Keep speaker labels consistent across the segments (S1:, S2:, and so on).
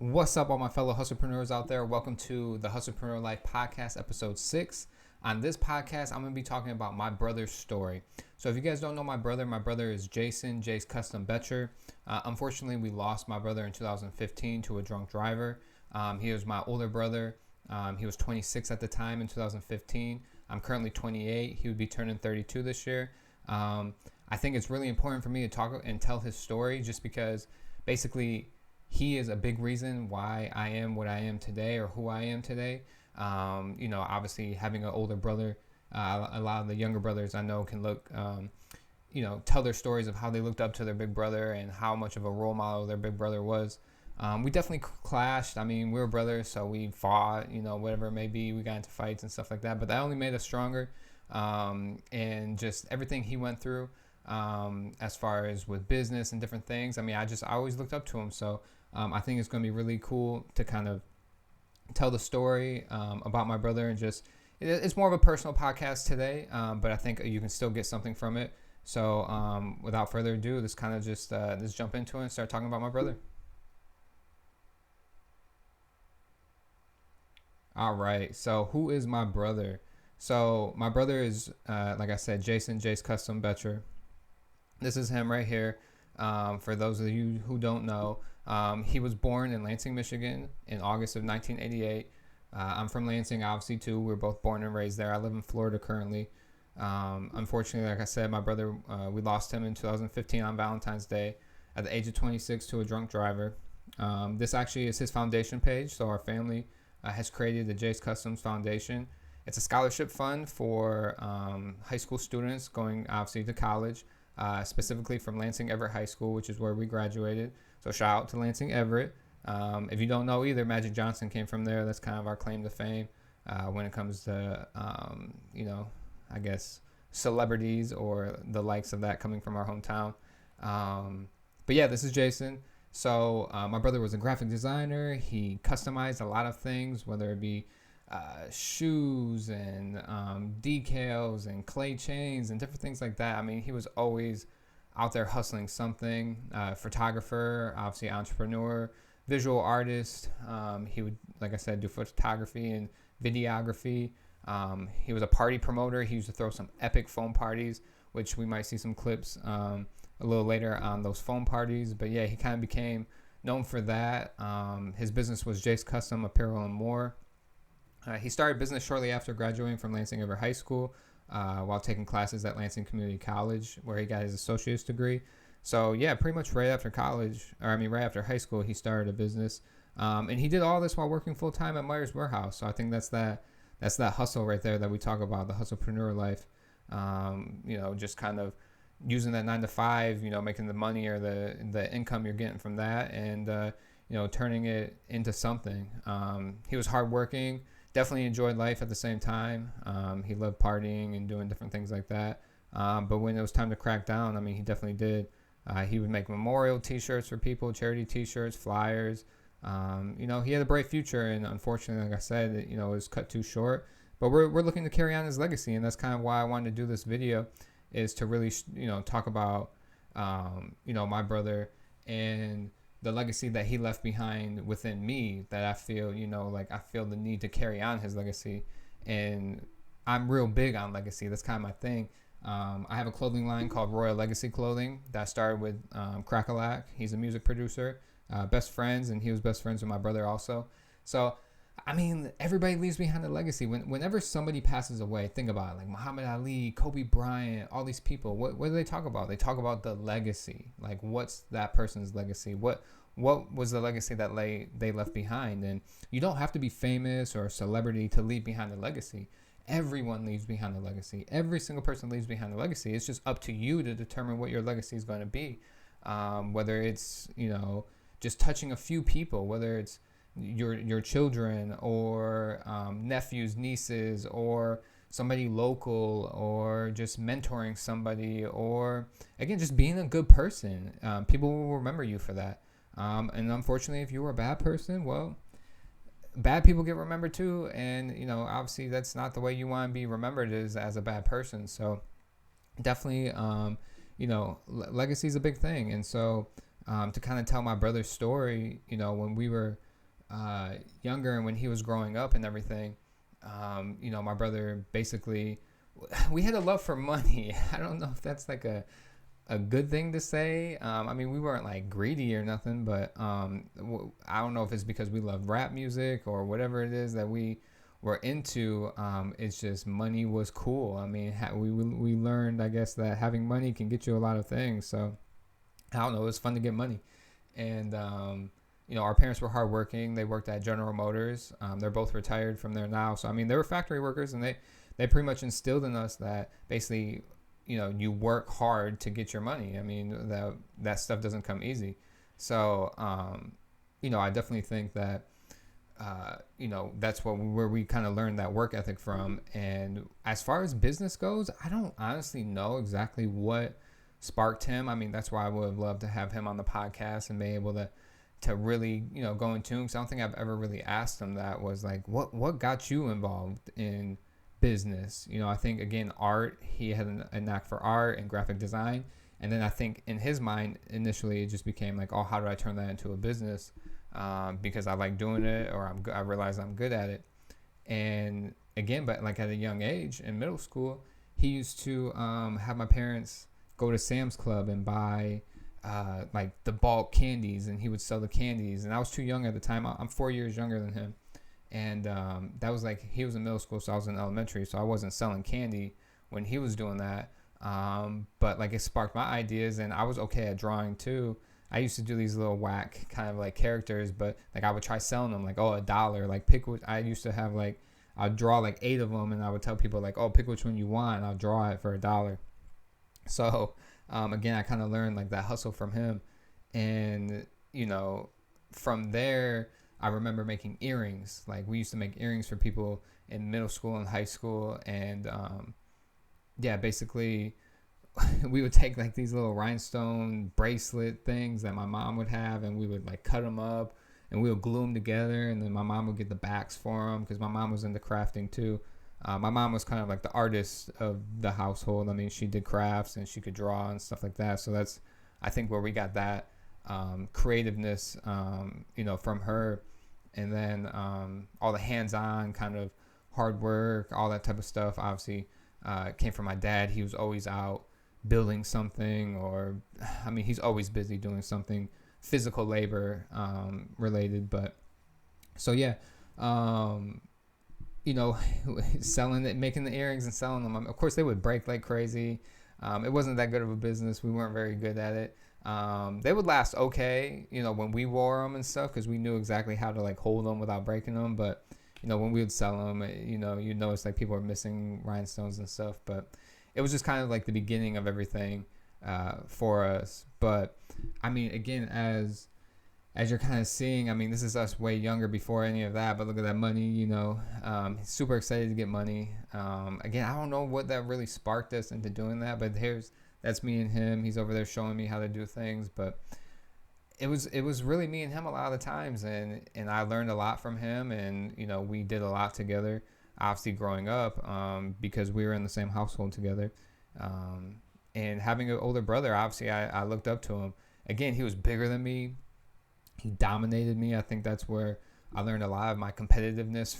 S1: What's up, all my fellow hustlepreneurs out there? Welcome to the Hustlepreneur Life Podcast, episode 6. On this podcast, I'm going to be talking about my brother's story. So if you guys don't know my brother is Jason, Jay's Custom Betcher. Unfortunately, we lost my brother in 2015 to a drunk driver. He was my older brother. He was 26 at the time in 2015. I'm currently 28. He would be turning 32 this year. I think it's really important for me to talk and tell his story just because basically he is a big reason why I am what I am today or who I am today. Obviously having an older brother, a lot of the younger brothers I know can look, tell their stories of how they looked up to their big brother and how much of a role model their big brother was. We definitely clashed. I mean, we were brothers, so we fought, whatever it may be. We got into fights and stuff like that, but that only made us stronger. And just everything he went through, as far as with business and different things. I mean, I always looked up to him. So, I think it's going to be really cool to kind of tell the story, about my brother and just, it's more of a personal podcast today. But I think you can still get something from it. So, without further ado, let's kind of just, let's jump into it and start talking about my brother. All right. So who is my brother? So my brother is, like I said, Jason, Jay's Custom Betcher. This is him right here. For those of you who don't know, he was born in Lansing, Michigan in August of 1988. I'm from Lansing, obviously, too. We're both born and raised there. I live in Florida currently. Unfortunately, like I said, my brother, we lost him in 2015 on Valentine's Day at the age of 26 to a drunk driver. This actually is his foundation page. So our family has created the Jay's Customs Foundation. It's a scholarship fund for high school students going obviously to college, specifically from Lansing Everett High School, which is where we graduated. So shout out to Lansing Everett. If you don't know either, Magic Johnson came from there. That's kind of our claim to fame when it comes to, I guess, celebrities or the likes of that coming from our hometown. But yeah, this is Jason. So my brother was a graphic designer. He customized a lot of things, whether it be shoes and decals and clay chains and different things like that. I mean, he was always out there hustling something. Photographer, obviously entrepreneur, visual artist. He would, like I said, do photography and videography. He was a party promoter. He used to throw some epic foam parties, which we might see some clips a little later on those foam parties. But yeah, he kind of became known for that. His business was Jay's Custom Apparel and More. He started business shortly after graduating from Lansing Everett High School while taking classes at Lansing Community College, where he got his associate's degree. So yeah, pretty much right after high school, he started a business. And he did all this while working full time at Myers Warehouse. So I think that's that hustle right there that we talk about, the hustlepreneur life. Just kind of using that 9 to 5, making the money or the income you're getting from that and, turning it into something. He was hardworking, definitely enjoyed life at the same time. He loved partying and doing different things like that. But when it was time to crack down, I mean, he definitely did. He would make memorial t-shirts for people, charity t-shirts, flyers. He had a bright future, and unfortunately, like I said, it was cut too short. But we're looking to carry on his legacy, and that's kind of why I wanted to do this video, is to really, talk about, my brother and the legacy that he left behind within me that I feel, I feel the need to carry on his legacy. And I'm real big on legacy. That's kind of my thing. I have a clothing line called Royal Legacy Clothing that started with Crackalack. He's a music producer, best friends, and he was best friends with my brother also. So I mean, everybody leaves behind a legacy. Whenever somebody passes away, think about it, like Muhammad Ali, Kobe Bryant, all these people. What do they talk about? They talk about the legacy. Like, what's that person's legacy? What was the legacy that they left behind? And you don't have to be famous or a celebrity to leave behind a legacy. Everyone leaves behind a legacy. Every single person leaves behind a legacy. It's just up to you to determine what your legacy is going to be. Whether it's, just touching a few people, whether it's your children or nephews, nieces, or somebody local, or just mentoring somebody, or again, just being a good person. People will remember you for that. And unfortunately, if you were a bad person, well, bad people get remembered too. And, obviously that's not the way you want to be remembered, as a bad person. So definitely, legacy is a big thing. And so to kind of tell my brother's story, when we were younger and when he was growing up and everything, my brother basically, we had a love for money. I don't know if that's like a good thing to say. We weren't like greedy or nothing, but I don't know if it's because we love rap music or whatever it is that we were into. It's just money was cool. We learned, I guess, that having money can get you a lot of things. So I don't know, it was fun to get money. And our parents were hardworking. They worked at General Motors. They're both retired from there now. So they were factory workers, and they pretty much instilled in us that basically, you work hard to get your money. That stuff doesn't come easy. So, I definitely think that, that's where we kind of learned that work ethic from. And as far as business goes, I don't honestly know exactly what sparked him. That's why I would have loved to have him on the podcast and be able to really, go in tune. Because I don't think I've ever really asked him that, was like, what got you involved in business? I think, again, art, he had a knack for art and graphic design. And then I think in his mind, initially, it just became like, oh, how do I turn that into a business? Because I like doing it, or I realize I'm good at it. And again, but like at a young age in middle school, he used to have my parents go to Sam's Club and buy like the bulk candies, and he would sell the candies. And I was too young at the time. I'm 4 years younger than him. And that was like, he was in middle school, so I was in elementary, so I wasn't selling candy when he was doing that. But like, it sparked my ideas, and I was okay at drawing too. I used to do these little whack kind of like characters, but like I would try selling them like, oh, $1, like pick what I used to have, like I'd draw like 8 of them, and I would tell people like, oh, pick which one you want, and I'll draw it for $1. So again, I kind of learned like that hustle from him. And from there, I remember making earrings. Like, we used to make earrings for people in middle school and high school. And basically we would take like these little rhinestone bracelet things that my mom would have, and we would like cut them up, and we would glue them together. And then my mom would get the backs for them, because my mom was into crafting too. My mom was kind of like the artist of the household. She did crafts and she could draw and stuff like that. So that's, I think, where we got that creativeness, from her. And then all the hands-on kind of hard work, all that type of stuff, obviously came from my dad. He was always out building something, or he's always busy doing something physical labor related. But so yeah, selling it, making the earrings and selling them. Of course, they would break like crazy. It wasn't that good of a business. We weren't very good at it. They would last okay, when we wore them and stuff, because we knew exactly how to like hold them without breaking them. But when we would sell them, you'd notice like people were missing rhinestones and stuff. But it was just kind of like the beginning of everything for us. But again, as you're kind of seeing, this is us way younger before any of that, but look at that money, super excited to get money. Again, I don't know what that really sparked us into doing that, but that's me and him. He's over there showing me how to do things, but it was really me and him a lot of the times, and I learned a lot from him, and we did a lot together, obviously growing up, because we were in the same household together, and having an older brother, obviously I looked up to him. Again, he was bigger than me. He dominated me. I think that's where I learned a lot of my competitiveness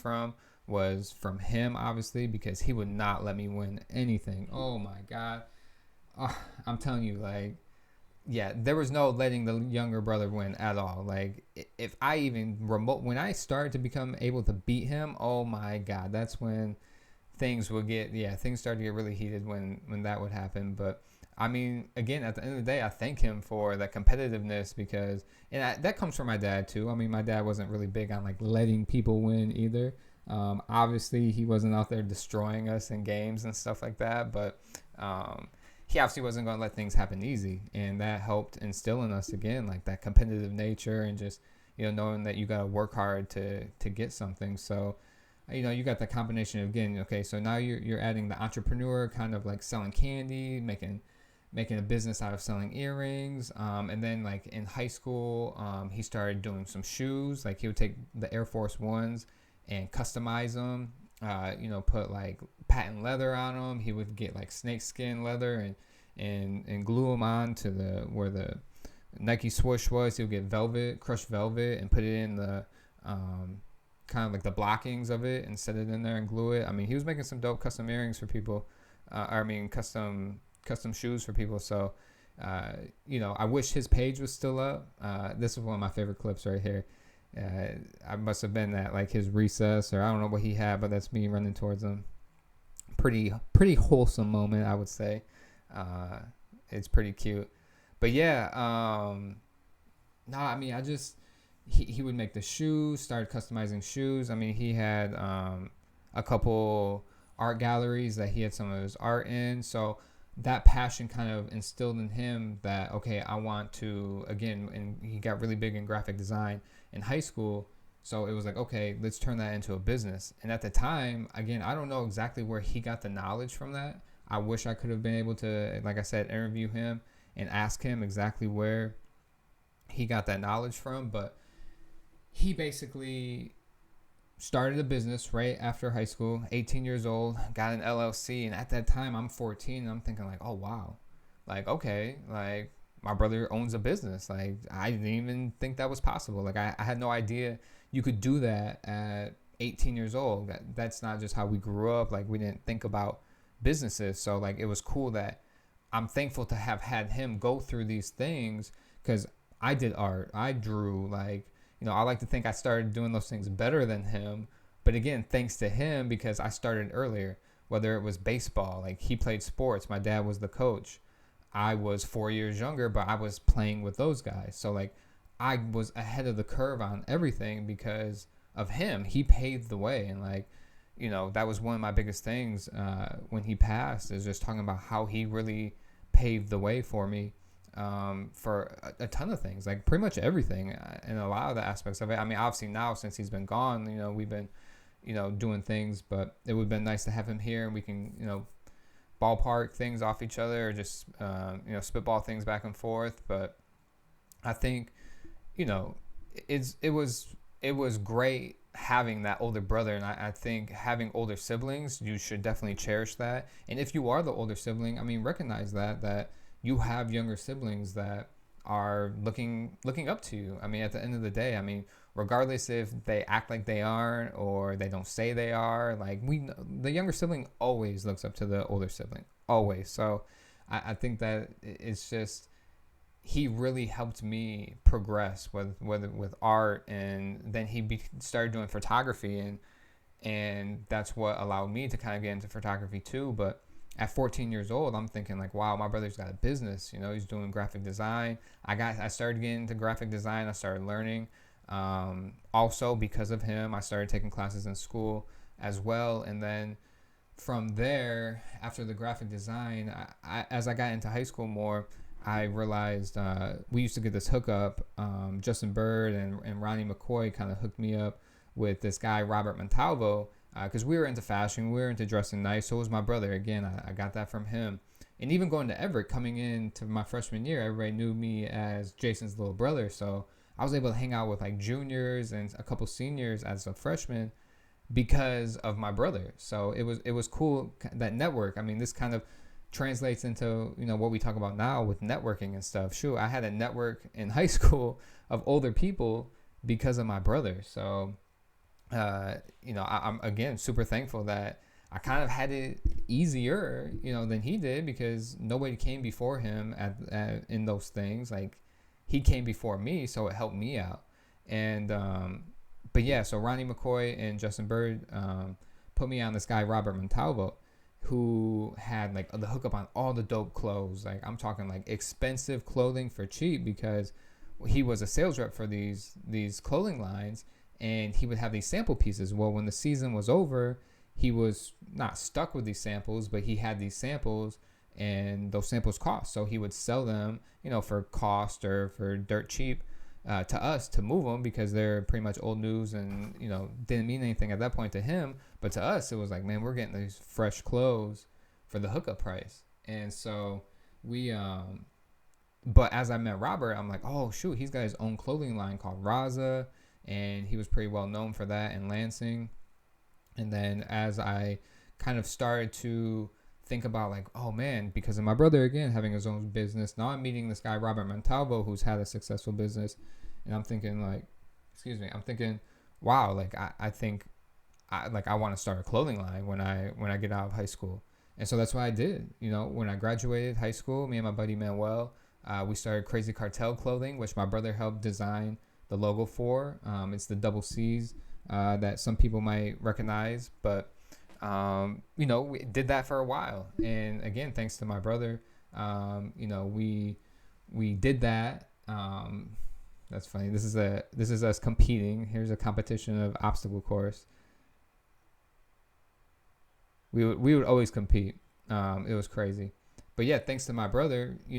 S1: was from him, obviously, because he would not let me win anything. Oh my God. I'm telling you, like, yeah, there was no letting the younger brother win at all. Like, if I even when I started to become able to beat him, oh my God, that's when things started to get really heated when that would happen. But again, at the end of the day, I thank him for that competitiveness, because, that comes from my dad too. My dad wasn't really big on like letting people win either. Obviously, he wasn't out there destroying us in games and stuff like that, but he obviously wasn't going to let things happen easy, and that helped instill in us, again, like that competitive nature, and just knowing that you got to work hard to get something. So you got the combination of, again, okay, so now you're adding the entrepreneur, kind of like selling candy, making a business out of selling earrings, and then like in high school, he started doing some shoes. Like, he would take the Air Force Ones and customize them, put like patent leather on them. He would get like snakeskin leather and glue them on to where the Nike swoosh was. He would get crushed velvet, and put it in the kind of like the blockings of it and set it in there and glue it. I mean, he was making some dope custom earrings for people. Custom shoes for people. So, I wish his page was still up. This is one of my favorite clips right here. I must have been at like his recess, or I don't know what he had, but that's me running towards him. Pretty wholesome moment, I would say. It's pretty cute. But yeah, he would make the shoes, started customizing shoes. I mean, he had a couple art galleries that he had some of his art in. So that passion kind of instilled in him that, okay, I want to, again, and he got really big in graphic design in high school. So it was like, okay, let's turn that into a business. And at the time, again, I don't know exactly where he got the knowledge from that. I wish I could have been able to, like I said, interview him and ask him exactly where he got that knowledge from. But he basically started a business right after high school, 18 years old, got an LLC. And at that time, I'm 14. And I'm thinking like, oh, wow. Like, okay, like my brother owns a business. Like, I didn't even think that was possible. Like, I had no idea you could do that at 18 years old. That's not just how we grew up. Like, we didn't think about businesses. So, like, it was cool that I'm thankful to have had him go through these things, because I did art. I drew. Like, I like to think I started doing those things better than him. But again, thanks to him, because I started earlier, whether it was baseball. Like, he played sports. My dad was the coach. I was 4 years younger, but I was playing with those guys. So, like, I was ahead of the curve on everything because of him. He paved the way. And, like, that was one of my biggest things when he passed, is just talking about how he really paved the way for me for a ton of things, like pretty much everything, and a lot of the aspects of it. I mean, obviously now, since he's been gone, we've been, doing things, but it would have been nice to have him here, and we can, ballpark things off each other, or just, spitball things back and forth. But I think, it was great having that older brother. And I think having older siblings, you should definitely cherish that. And if you are the older sibling, I mean, recognize that you have younger siblings that are looking up to you. I mean, at the end of the day, I mean, regardless if they act like they aren't or they don't say they are, like, the younger sibling always looks up to the older sibling, always. So I think that it's just, he really helped me progress with art, and then he started doing photography, and that's what allowed me to kind of get into photography too. But at 14 years old, I'm thinking like, wow, my brother's got a business. He's doing graphic design. I started getting into graphic design. I started learning. Also because of him, I started taking classes in school as well. And then from there, after the graphic design, as I got into high school more, I realized we used to get this hookup. Justin Bird and Ronnie McCoy kind of hooked me up with this guy, Robert Montalvo, because we were into fashion. We were into dressing nice. So was my brother. Again, I got that from him. And even going to Everett, coming into my freshman year, everybody knew me as Jason's little brother. So I was able to hang out with like juniors and a couple seniors as a freshman because of my brother. So it was cool, that network. I mean, this kind of translates into what we talk about now with networking and stuff. Shoot, I had a network in high school of older people because of my brother. So I'm again super thankful that I kind of had it easier than he did, because nobody came before him in those things. Like, he came before me, so it helped me out. And but yeah, so Ronnie McCoy and Justin Bird put me on this guy, Robert Montalvo, who had like the hookup on all the dope clothes. Like, I'm talking like expensive clothing for cheap, because he was a sales rep for these clothing lines, and he would have these sample pieces. Well, when the season was over, he was not stuck with these samples, but he had these samples, and those samples cost. So he would sell them, for cost or for dirt cheap to us to move them, because they're pretty much old news and, didn't mean anything at that point to him. But to us, it was like, man, we're getting these fresh clothes for the hookup price. And so but as I met Robert, I'm like, oh, shoot, he's got his own clothing line called Raza. And he was pretty well known for that in Lansing. And then as I kind of started to think about like, oh man, because of my brother, again, having his own business, now I'm meeting this guy, Robert Montalvo, who's had a successful business. And I'm thinking like, wow, like I think I want to start a clothing line when I get out of high school. And so that's what I did. When I graduated high school, me and my buddy Manuel, we started Crazy Cartel Clothing, which my brother helped design the logo for. It's the double C's that some people might recognize. But, we did that for a while. And again, thanks to my brother, we did that. That's funny. This is us competing. Here's a competition of obstacle course. We would always compete. It was crazy. But yeah, thanks to my brother, he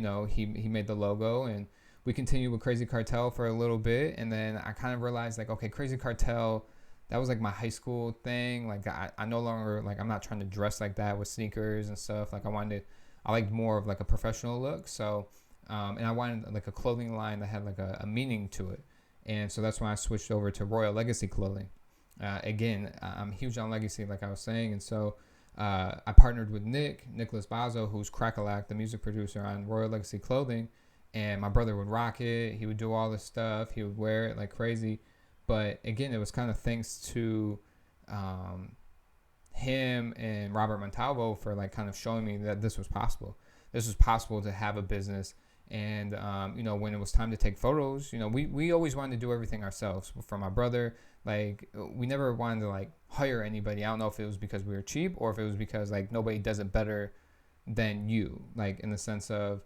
S1: made the logo, and we continued with Crazy Cartel for a little bit. And then I kind of realized, like, okay, Crazy Cartel, that was like my high school thing. Like I no longer, like, I'm not trying to dress like that with sneakers and stuff. Like I liked more of like a professional look. So, and I wanted like a clothing line that had like a meaning to it. And so that's when I switched over to Royal Legacy Clothing. Again, I'm huge on legacy, like I was saying. And so I partnered with Nicholas Bazo, who's Crackalack, the music producer on Royal Legacy Clothing. And my brother would rock it. He would do all this stuff. He would wear it like crazy. But again, it was kind of thanks to him and Robert Montalvo for like kind of showing me that this was possible. This was possible to have a business. And, when it was time to take photos, we always wanted to do everything ourselves. For my brother, like, we never wanted to like hire anybody. I don't know if it was because we were cheap or if it was because like nobody does it better than you, like in the sense of,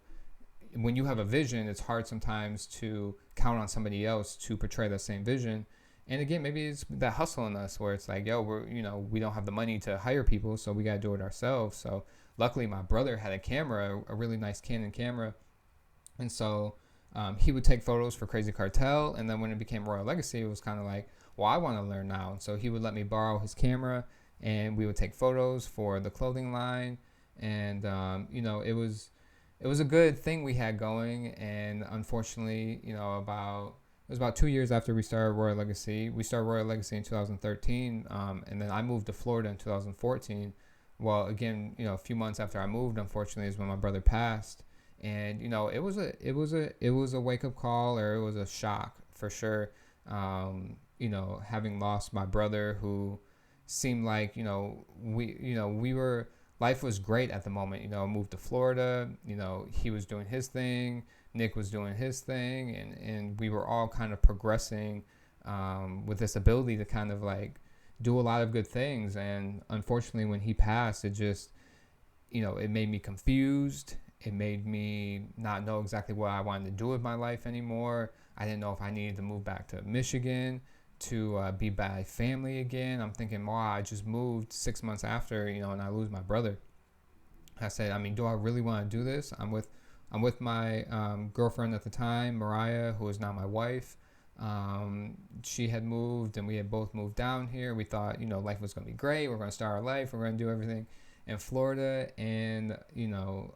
S1: when you have a vision, it's hard sometimes to count on somebody else to portray that same vision. And again, maybe it's that hustle in us where it's like, yo, we don't have the money to hire people, so we got to do it ourselves. So luckily my brother had a camera, a really nice Canon camera. And so he would take photos for Crazy Cartel. And then when it became Royal Legacy, it was kind of like, well, I want to learn now. And so he would let me borrow his camera, and we would take photos for the clothing line. And, it was a good thing we had going. And unfortunately, it was about 2 years after we started Royal Legacy. We started Royal Legacy in 2013. And then I moved to Florida in 2014. Well, again, a few months after I moved, unfortunately, is when my brother passed. And, it was a wake up call, or it was a shock for sure. Having lost my brother, who seemed like, life was great at the moment. Moved to Florida, he was doing his thing, Nick was doing his thing, and we were all kind of progressing with this ability to kind of like do a lot of good things. And unfortunately, when he passed, it just, it made me confused. It made me not know exactly what I wanted to do with my life anymore. I didn't know if I needed to move back to Michigan to be by family again. I'm thinking, wow, I just moved 6 months after, and I lose my brother. I said, do I really want to do this? I'm with my girlfriend at the time, Mariah, who is now my wife. She had moved, and we had both moved down here. We thought, life was going to be great. We're going to start our life. We're going to do everything in Florida. And,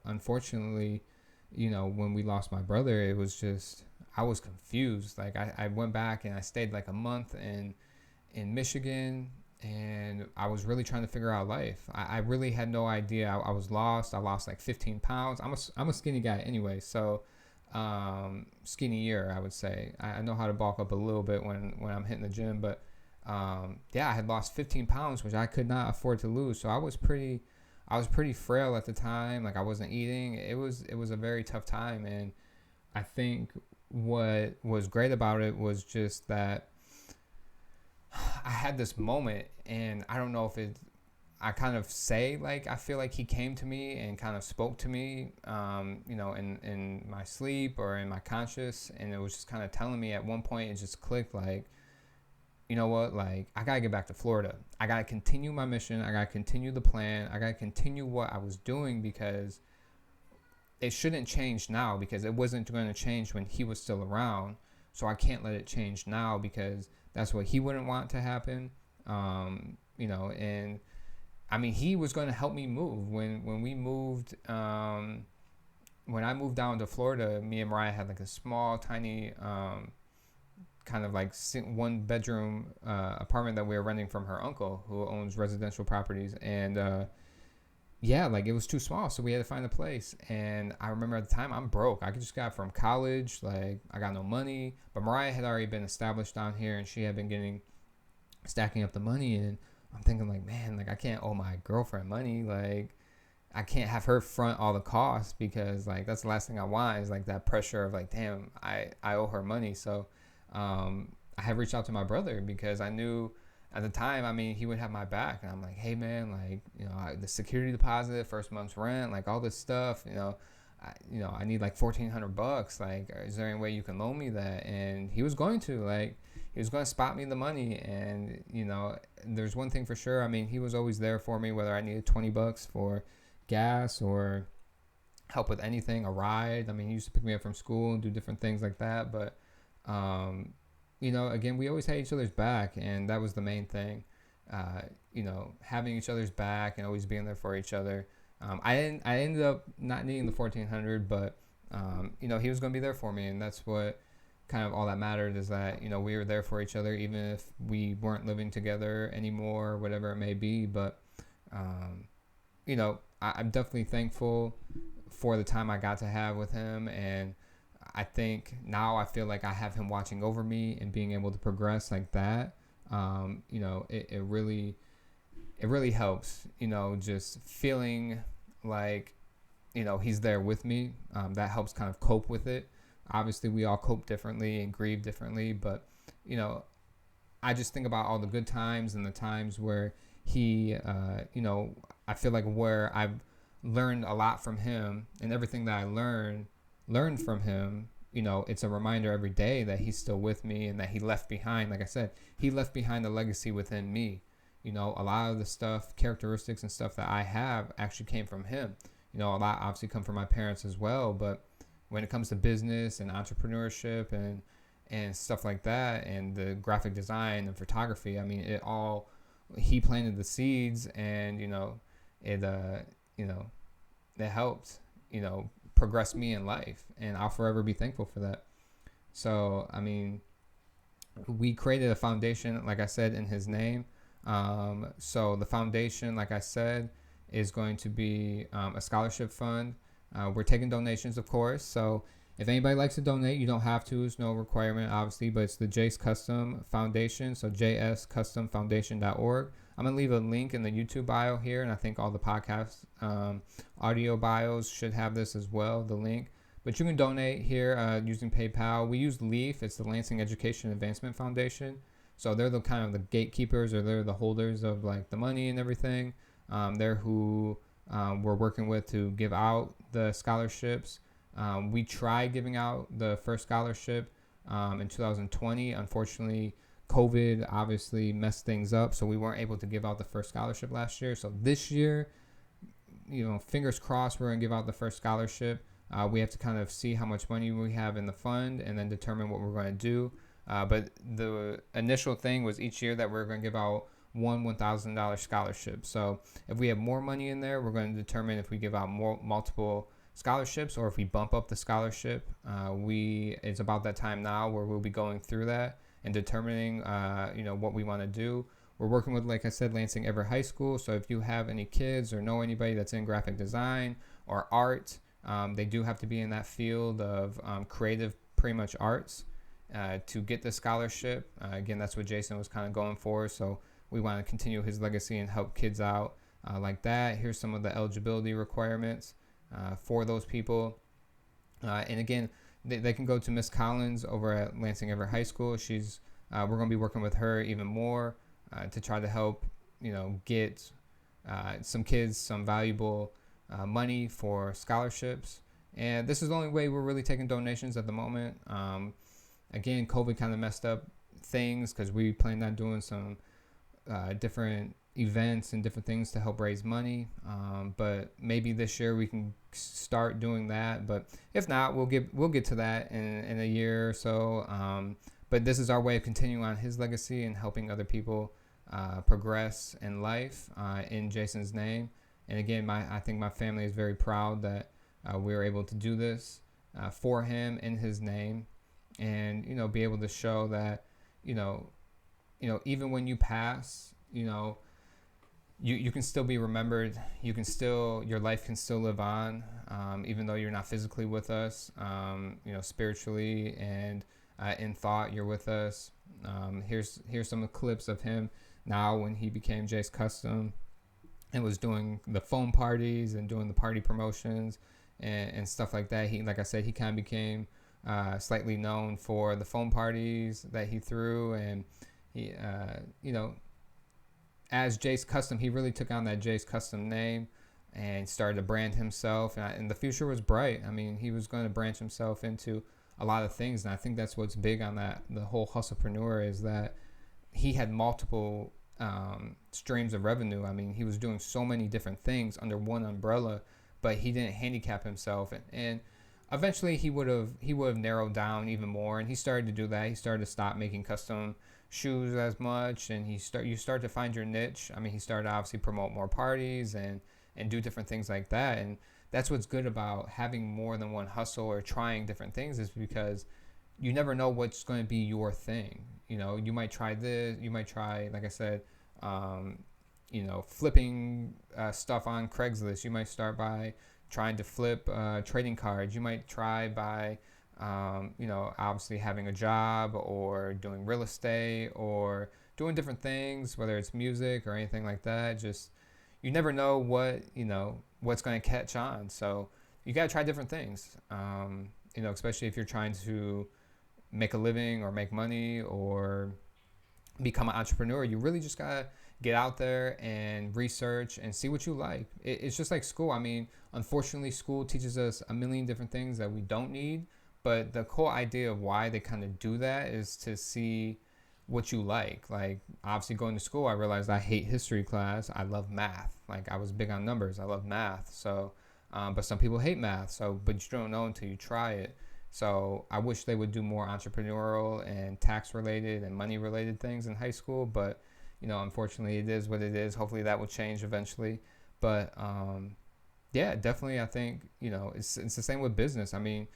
S1: unfortunately, when we lost my brother, it was just, I was confused. Like I went back and I stayed like a month in Michigan, and I was really trying to figure out life. I really had no idea. I was lost. I lost like 15 pounds. I'm a skinny guy anyway. So, skinnier, I would say. I know how to bulk up a little bit when I'm hitting the gym, but, I had lost 15 pounds, which I could not afford to lose. So I was pretty frail at the time. Like I wasn't eating. It was a very tough time. And I think what was great about it was just that I had this moment, and I don't know if I kind of say, like, I feel like he came to me and kind of spoke to me, in my sleep or in my conscious. And it was just kind of telling me at one point, it just clicked, like, you know what, like, I got to get back to Florida. I got to continue my mission. I got to continue the plan. I got to continue what I was doing, because it shouldn't change now, because it wasn't going to change when he was still around. So I can't let it change now, because that's what he wouldn't want to happen. And he was going to help me move when we moved. When I moved down to Florida, me and Mariah had like a small, tiny, kind of like 1-bedroom apartment that we were renting from her uncle, who owns residential properties. And like it was too small, so we had to find a place. And I remember at the time, I'm broke. I just got from college, like I got no money. But Mariah had already been established down here, and she had been getting stacking up the money, and I'm thinking like, man, like I can't owe my girlfriend money. Like I can't have her front all the costs, because like that's the last thing I want is like that pressure of like, damn, I owe her money. So I have reached out to my brother, because I knew at the time, I mean, he would have my back, and I'm like, hey man, like, the security deposit, first month's rent, like all this stuff, I need like $1,400. Like, is there any way you can loan me that? And he was going to spot me the money. And there's one thing for sure. I mean, he was always there for me, whether I needed $20 for gas or help with anything, a ride. I mean, he used to pick me up from school and do different things like that. But again, we always had each other's back, and that was the main thing. Having each other's back and always being there for each other. I ended up not needing the $1,400, but he was going to be there for me, and that's what kind of all that mattered, is that we were there for each other, even if we weren't living together anymore, whatever it may be. But I'm definitely thankful for the time I got to have with him, and I think now I feel like I have him watching over me and being able to progress like that. It really helps, just feeling like, he's there with me. That helps kind of cope with it. Obviously, we all cope differently and grieve differently, but, I just think about all the good times and the times where he, I feel like where I've learned a lot from him, and everything that I learned from him, it's a reminder every day that he's still with me, and that he left behind, like I said, he left behind a legacy within me. A lot of the stuff, characteristics and stuff that I have actually came from him. A lot obviously come from my parents as well, but when it comes to business and entrepreneurship and stuff like that, and the graphic design and photography, I mean, he planted the seeds, and it helped progress me in life, and I'll forever be thankful for that. So I mean, we created a foundation, like I said, in his name. So the foundation, like I said, is going to be a scholarship fund. We're taking donations, of course. So if anybody likes to donate, you don't have to. It's no requirement, obviously, but it's the Jace Custom Foundation. So jscustomfoundation.org. I'm going to leave a link in the YouTube bio here, and I think all the podcast audio bios should have this as well, the link. But you can donate here using PayPal. We use LEAF. It's the Lansing Education Advancement Foundation. So they're the kind of the gatekeepers, or they're the holders of like the money and everything. They're who we're working with to give out the scholarships. We tried giving out the first scholarship in 2020. Unfortunately, COVID obviously messed things up, so we weren't able to give out the first scholarship last year. So this year, fingers crossed, we're going to give out the first scholarship. We have to kind of see how much money we have in the fund and then determine what we're going to do. But the initial thing was each year that we're going to give out one $1,000 scholarship. So if we have more money in there, we're going to determine if we give out multiple scholarships, or if we bump up the scholarship. It's about that time now where we'll be going through that and determining what we want to do. We're working with, like I said, Lansing Everett High School. So if you have any kids or know anybody that's in graphic design or art, they do have to be in that field of creative, pretty much arts, to get the scholarship. Again, that's what Jason was kind of going for. So we want to continue his legacy and help kids out like that. Here's some of the eligibility requirements for those people. And again, they can go to Miss Collins over at Lansing Everett High School. We're going to be working with her even more to try to help, get some kids some valuable money for scholarships. And this is the only way we're really taking donations at the moment. Again, COVID kind of messed up things, because we planned on doing some different events and different things to help raise money. But maybe this year we can start doing that. But if not, we'll get to that in a year or so. But this is our way of continuing on his legacy and helping other people progress in life in Jason's name. And again, I think my family is very proud that we were able to do this for him in his name, and be able to show that even when you pass, you can still be remembered. Your life can still live on, even though you're not physically with us, spiritually. And in thought, you're with us. Here's some clips of him now when he became Jay's Custom and was doing the foam parties and doing the party promotions and stuff like that. He, like I said, he kind of became slightly known for the foam parties that he threw, and he, as Jay's Custom, he really took on that Jay's Custom name and started to brand himself, and the future was bright. I mean, he was going to branch himself into a lot of things, and I think that's what's big on the whole Hustlepreneur, is that he had multiple streams of revenue. I mean, he was doing so many different things under one umbrella, but he didn't handicap himself, and eventually he would have narrowed down even more, and he started to do that. He started to stop making custom shoes as much, and you start to find your niche. I mean, he started to obviously promote more parties and do different things like that, and that's what's good about having more than one hustle or trying different things, is because you never know what's going to be your thing. You know, you might try this, you might try, like I said, flipping stuff on Craigslist. You might start by trying to flip trading cards. You might try by, obviously having a job or doing real estate or doing different things, whether it's music or anything like that. Just, you never know what's going to catch on. So you got to try different things, especially if you're trying to make a living or make money or become an entrepreneur. You really just got to get out there and research and see what you like. It's just like school. I mean, unfortunately, school teaches us a million different things that we don't need. But the whole idea of why they kind of do that is to see what you like. Like, obviously going to school, I realized I hate history class. I love math. Like, I was big on numbers. I love math. So, but some people hate math. So, but you don't know until you try it. So I wish they would do more entrepreneurial and tax related and money related things in high school. But, unfortunately it is what it is. Hopefully that will change eventually. But, yeah, definitely. I think, it's the same with business. I mean,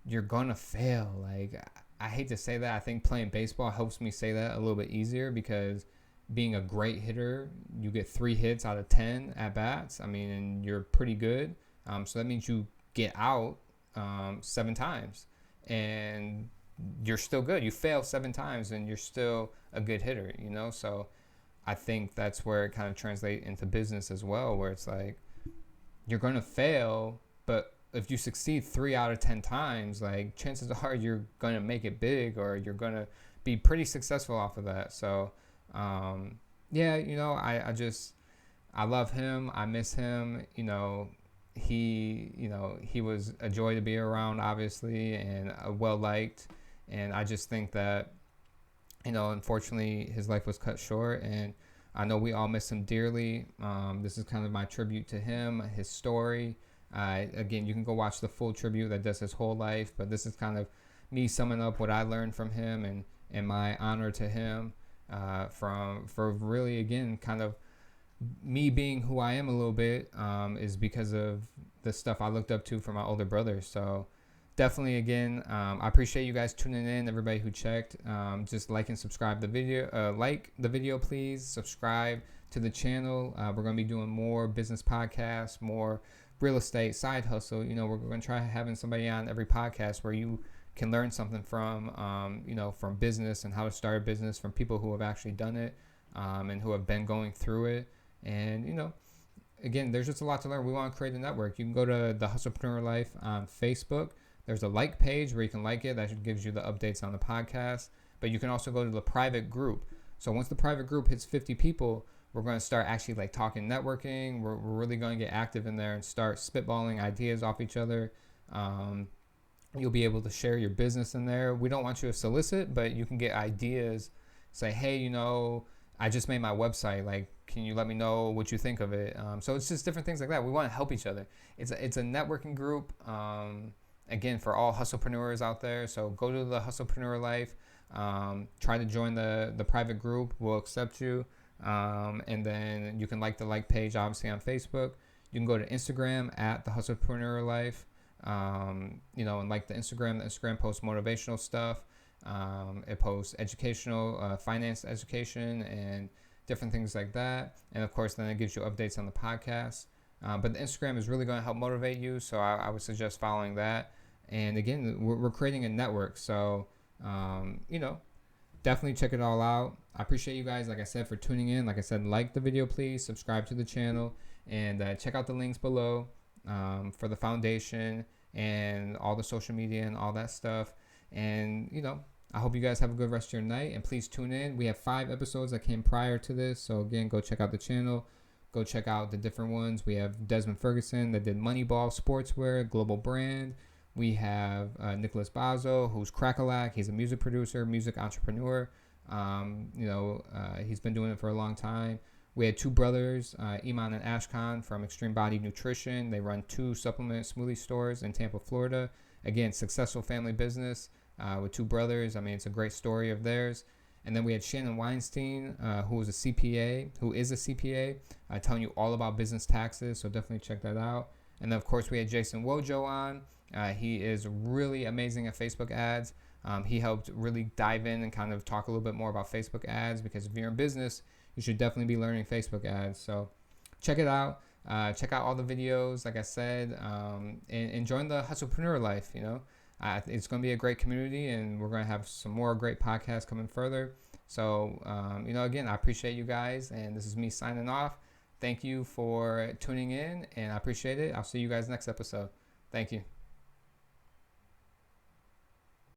S1: you're gonna fail. Like, I hate to say that. I think playing baseball helps me say that a little bit easier, because being a great hitter, you get 3 hits out of 10 at bats. I mean, and you're pretty good. So that means you get out 7 times and you're still good. You fail 7 times and you're still a good hitter, So I think that's where it kind of translates into business as well, where it's like, you're gonna fail, but if you succeed 3 out of 10 times, like, chances are you're going to make it big, or you're going to be pretty successful off of that. So, I love him. I miss him. He was a joy to be around, obviously, and well-liked. And I just think that, unfortunately his life was cut short, and I know we all miss him dearly. This is kind of my tribute to him, his story. Again, you can go watch the full tribute that does his whole life, but this is kind of me summing up what I learned from him and my honor to him, for really, again, kind of me being who I am a little bit, is because of the stuff I looked up to from my older brother. So definitely, again, I appreciate you guys tuning in, everybody who checked. Just like and subscribe the video, like the video, please subscribe to the channel. We're going to be doing more business podcasts, more real estate, side hustle. We're going to try having somebody on every podcast where you can learn something from, from business and how to start a business, from people who have actually done it, and who have been going through it. And, again, there's just a lot to learn. We want to create a network. You can go to the Hustlepreneur Life on Facebook. There's a like page where you can like it. That gives you the updates on the podcast. But you can also go to the private group. So once the private group hits 50 people, we're going to start actually like talking networking. We're really going to get active in there and start spitballing ideas off each other. You'll be able to share your business in there. We don't want you to solicit, but you can get ideas. Say, hey, I just made my website. Like, can you let me know what you think of it? So it's just different things like that. We want to help each other. It's a networking group, again, for all hustlepreneurs out there. So go to the Hustlepreneur Life. Try to join the private group. We'll accept you. And then you can like the like page, obviously, on Facebook. You can go to Instagram at the Hustlepreneur Life, and like the Instagram. The Instagram posts motivational stuff. It posts educational, finance education, and different things like that. And of course, then it gives you updates on the podcast. But the Instagram is really going to help motivate you. So I would suggest following that. And again, we're creating a network. So Definitely check it all out. I appreciate you guys, like I said, for tuning in. Like I said, like the video, please. Subscribe to the channel. And check out the links below for the foundation and all the social media and all that stuff. And, I hope you guys have a good rest of your night. And please tune in. We have 5 episodes that came prior to this. So, again, go check out the channel. Go check out the different ones. We have Desmond Ferguson that did Moneyball Sportswear, global brand. We have Nicholas Bazo, who's Crackalack. He's a music producer, music entrepreneur. He's been doing it for a long time. We had 2 brothers, Iman and Ashkan from Extreme Body Nutrition. They run 2 supplement smoothie stores in Tampa, Florida. Again, successful family business with 2 brothers. I mean, it's a great story of theirs. And then we had Shannon Weinstein, who is a CPA, telling you all about business taxes. So definitely check that out. And then, of course, we had Jason Wojo on. He is really amazing at Facebook ads. He helped really dive in and kind of talk a little bit more about Facebook ads, because if you're in business, you should definitely be learning Facebook ads. So check it out. Check out all the videos, like I said, and join the Hustlepreneur Life. It's going to be a great community, and we're going to have some more great podcasts coming further. So, again, I appreciate you guys, and this is me signing off. Thank you for tuning in, and I appreciate it. I'll see you guys next episode. Thank you.